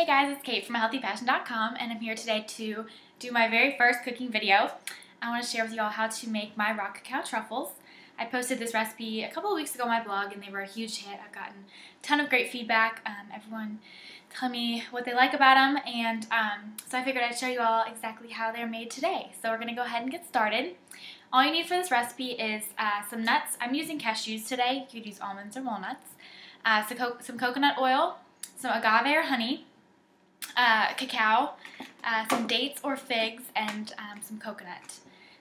Hey guys, it's Kate from healthypassion.com and I'm here today to do my very first cooking video. I want to share with you all how to make my raw cacao truffles. I posted this recipe a couple of weeks ago on my blog and they were a huge hit. I've gotten a ton of great feedback, everyone telling me what they like about them, and so I figured I'd show you all exactly how they're made today. So we're going to go ahead and get started. All you need for this recipe is some nuts. I'm using cashews today. You could use almonds or walnuts. Some coconut oil, some agave or honey, cacao, some dates or figs, and some coconut.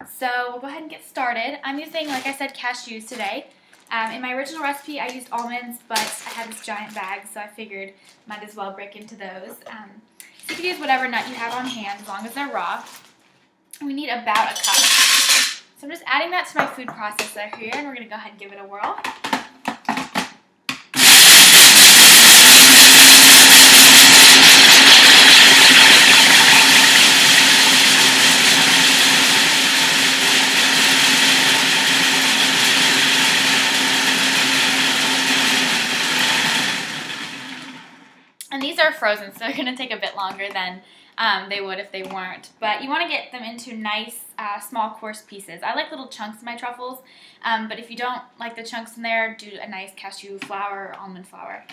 So we'll go ahead and get started. I'm using, like I said, cashews today. In my original recipe I used almonds, but I had this giant bag, so I figured might as well break into those. So you can use whatever nut you have on hand as long as they're raw. We need about a cup. So I'm just adding that to my food processor here, and we're going to go ahead and give it a whirl. And these are frozen, so they're going to take a bit longer than they would if they weren't. But you want to get them into nice, small, coarse pieces. I like little chunks in my truffles, but if you don't like the chunks in there, do a nice cashew flour or almond flour.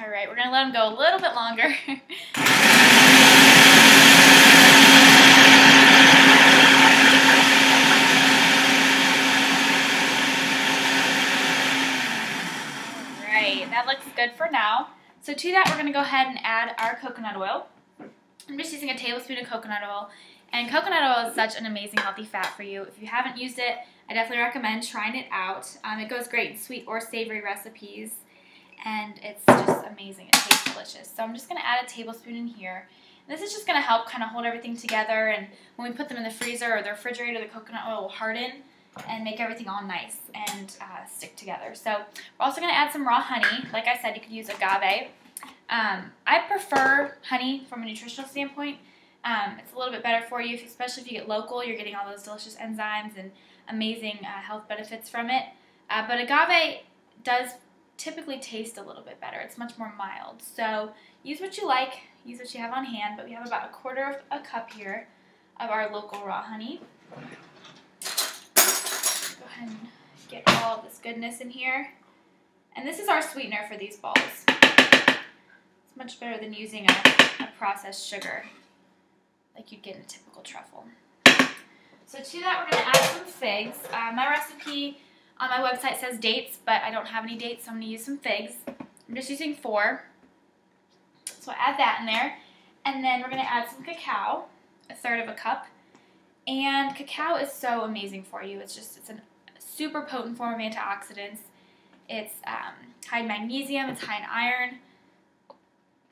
Alright, we're going to let them go a little bit longer. Alright, that looks good for now. So to that we're going to go ahead and add our coconut oil. I'm just using a tablespoon of coconut oil. And coconut oil is such an amazing healthy fat for you. If you haven't used it, I definitely recommend trying it out. It goes great in sweet or savory recipes. And it's just amazing. It tastes delicious. So I'm just going to add a tablespoon in here. And this is just going to help kind of hold everything together, and when we put them in the freezer or the refrigerator, the coconut oil will harden and make everything all nice and stick together. So we're also going to add some raw honey. Like I said, you could use agave. I prefer honey from a nutritional standpoint. It's a little bit better for you, especially if you get local. You're getting all those delicious enzymes and amazing health benefits from it. But agave does typically taste a little bit better. It's much more mild. So use what you like, use what you have on hand, but we have about 1/4 of a cup here of our local raw honey. Go ahead and get all of this goodness in here. And this is our sweetener for these balls. It's much better than using a processed sugar like you'd get in a typical truffle. So to that we're going to add some figs. My recipe on my website says dates, but I don't have any dates, so I'm going to use some figs. I'm just using 4. So add that in there. And then we're going to add some cacao, 1/3 of a cup. And cacao is so amazing for you. It's a super potent form of antioxidants. It's high in magnesium, it's high in iron.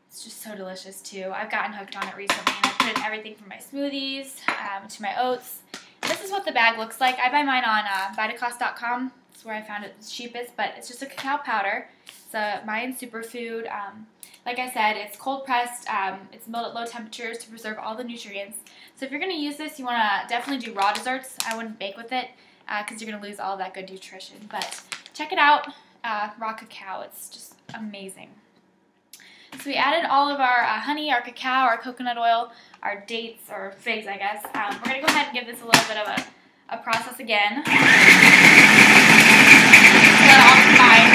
It's just so delicious too. I've gotten hooked on it recently, and I put it in everything from my smoothies to my oats. This is what the bag looks like. I buy mine on Vitacost.com. That's where I found it the cheapest, but it's just a cacao powder. It's a Mayan superfood. Like I said, it's cold pressed. It's milled at low temperatures to preserve all the nutrients. So if you're going to use this, you want to definitely do raw desserts. I wouldn't bake with it because you're going to lose all of that good nutrition. But check it out, raw cacao. It's just amazing. So we added all of our honey, our cacao, our coconut oil, our dates, or figs, I guess. We're going to go ahead and give this a little bit of a process again. Let it all combine.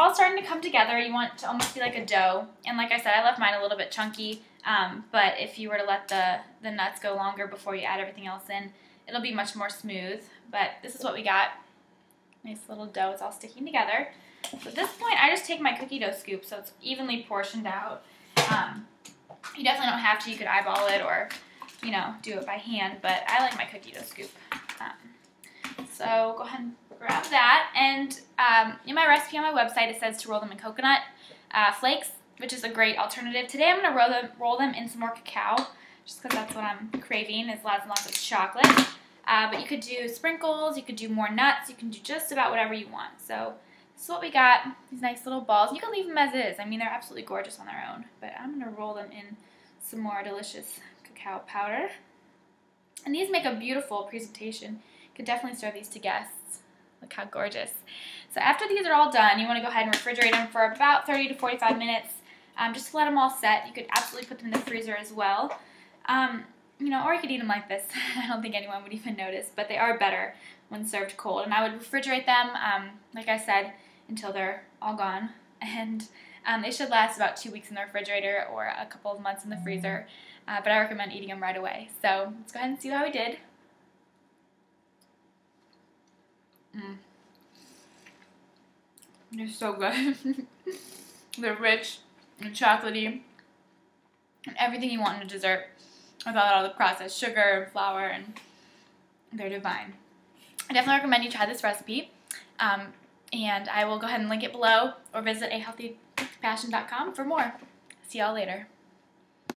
all starting to come together. You want it to almost be like a dough. And like I said, I left mine a little bit chunky, but if you were to let the nuts go longer before you add everything else in, it'll be much more smooth. But this is what we got. Nice little dough. It's all sticking together. So at this point, I just take my cookie dough scoop so it's evenly portioned out. You definitely don't have to. You could eyeball it or, you know, do it by hand, but I like my cookie dough scoop. So go ahead and grab that. And in my recipe on my website, it says to roll them in coconut flakes, which is a great alternative. Today I'm going to roll them in some more cacao, just because that's what I'm craving, is lots and lots of chocolate. But you could do sprinkles, you could do more nuts, you can do just about whatever you want. So this is what we got, these nice little balls. You can leave them as is. I mean, they're absolutely gorgeous on their own. But I'm going to roll them in some more delicious cacao powder. And these make a beautiful presentation. You could definitely serve these to guests. Look how gorgeous. So after these are all done, you want to go ahead and refrigerate them for about 30 to 45 minutes, just to let them all set. You could absolutely put them in the freezer as well. You know, or you could eat them like this. I don't think anyone would even notice, but they are better when served cold. And I would refrigerate them, like I said, until they're all gone. And they should last about 2 weeks in the refrigerator or a couple of months in the freezer. But I recommend eating them right away. So let's go ahead and see how we did. They're so good. They're rich and chocolatey and everything you want in a dessert without all the processed sugar and flour, and they're divine. I definitely recommend you try this recipe, and I will go ahead and link it below or visit ahealthypassion.com for more. See y'all later.